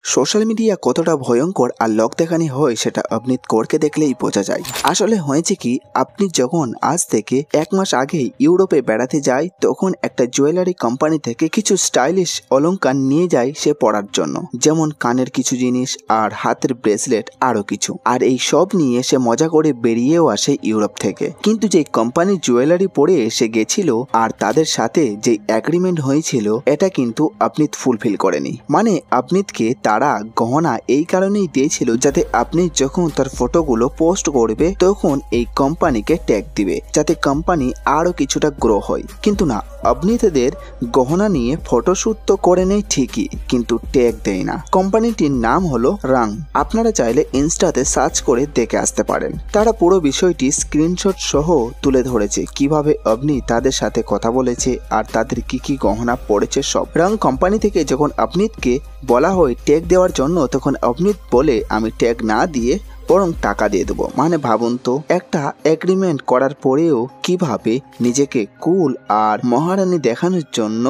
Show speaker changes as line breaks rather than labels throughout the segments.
Social media কতটা ভয়ঙ্কর আর লোক দেখানি হয় সেটা অভিনীত কৌরকে দেখলেই বোঝা যায়। আসলে হয়েছে কি, আপনি যখন আজ থেকে 1 মাস আগেই ইউরোপে বেড়াতে যায় তখন একটা জুয়েলারি কোম্পানি থেকে কিছু স্টাইলিশ অলংকার নিয়ে যায় সে পরার জন্য, যেমন কানের কিছু জিনিস আর হাতের ব্রেসলেট আরো কিছু। আর এই সব নিয়ে সে মজা করে বেরিয়েও আসে ইউরোপ থেকে। কিন্তু যে কোম্পানির জুয়েলারি পরে এসে গেছিল আর তাদের সাথে যে এগ্রিমেন্ট হয়েছিল এটা কিন্তু অভিনীত ফুলফিল করেনি। মানে অভিনীতকে তারা গহনা এই কারণেই দিয়েছিল যাতে আপনি যখন তার ফটোগুলো পোস্ট করবে তখন এই কোম্পানিকে ট্যাগ দিবে, যাতে কোম্পানি আরো কিছুটা গ্রো হয়। কিন্তু না, অভিনেতাদের গহনা নিয়ে ফটোশুট তো করে নেই ঠিকই, কিন্তু ট্যাগ দেয় না। কোম্পানিটির নাম হলো রাং। আপনারা চাইলে ইনস্টাতে সার্চ করে দেখে আসতে পারেন। তারা পুরো বিষয়টি স্ক্রিনশট সহ তুলে ধরেছে, কিভাবে অভিনীত তাদের সাথে কথা বলেছে আর তাদের কি কি গহনা পড়েছে সব। রাং কোম্পানি থেকে যখন অভিনীতকে বলা হয় ট্যাগ দেওয়ার জন্য, তখন অভিনীত বলে আমি ট্যাগ না দিয়ে বরং টাকা দিয়ে দেবো। মানে ভাবুন তো, একটা এগ্রিমেন্ট করার পরেও কিভাবে নিজেকে কুল আর মহারানী দেখানোর জন্য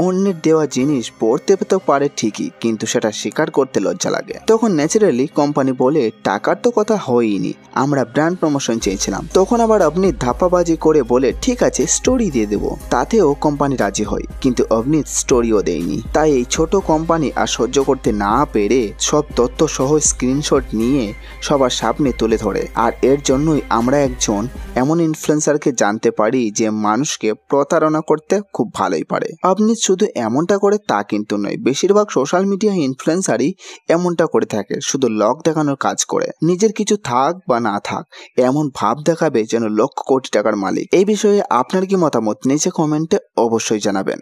অন্যের দেওয়া জিনিস পড়তে তো পারে ঠিকই, কিন্তু সেটা স্বীকার করতে লজ্জা লাগে। তখন ন্যাচারালি কোম্পানি বলে টাকার তো কথা হয়নি, আমরা ব্র্যান্ড প্রমোশন চেয়েছিলাম। তখন আবার আপনি ধাপ্পাবাজি করে বলে ঠিক আছে স্টোরি দিয়ে দেবো, তাতেও কোম্পানি রাজি হয়। কিন্তু অভিনীত স্টোরিও দেয়নি। তাই এই ছোট কোম্পানি আর সহ্য করতে না পেরে সব তথ্য সহ স্ক্রিনশট নিয়ে সবার সামনে তুলে ধরে। আর এর জন্যই আমরা একজন এমন ইনফ্লুয়েন্সারকে জানতে পারি যে মানুষকে প্রতারণা করতে খুব ভালোই পারে। আপনি শুধু এমনটা করে তা কিন্তু নয়, বেশিরভাগ সোশ্যাল মিডিয়া ইনফ্লুয়েন্সারই এমনটা করে থাকে, শুধু লোক দেখানোর কাজ করে। নিজের কিছু থাক বা না থাক এমন ভাব দেখাবে যেন লক্ষ কোটি টাকার মালিক। এই বিষয়ে আপনার কি মতামত নিচে কমেন্টে অবশ্যই জানাবেন।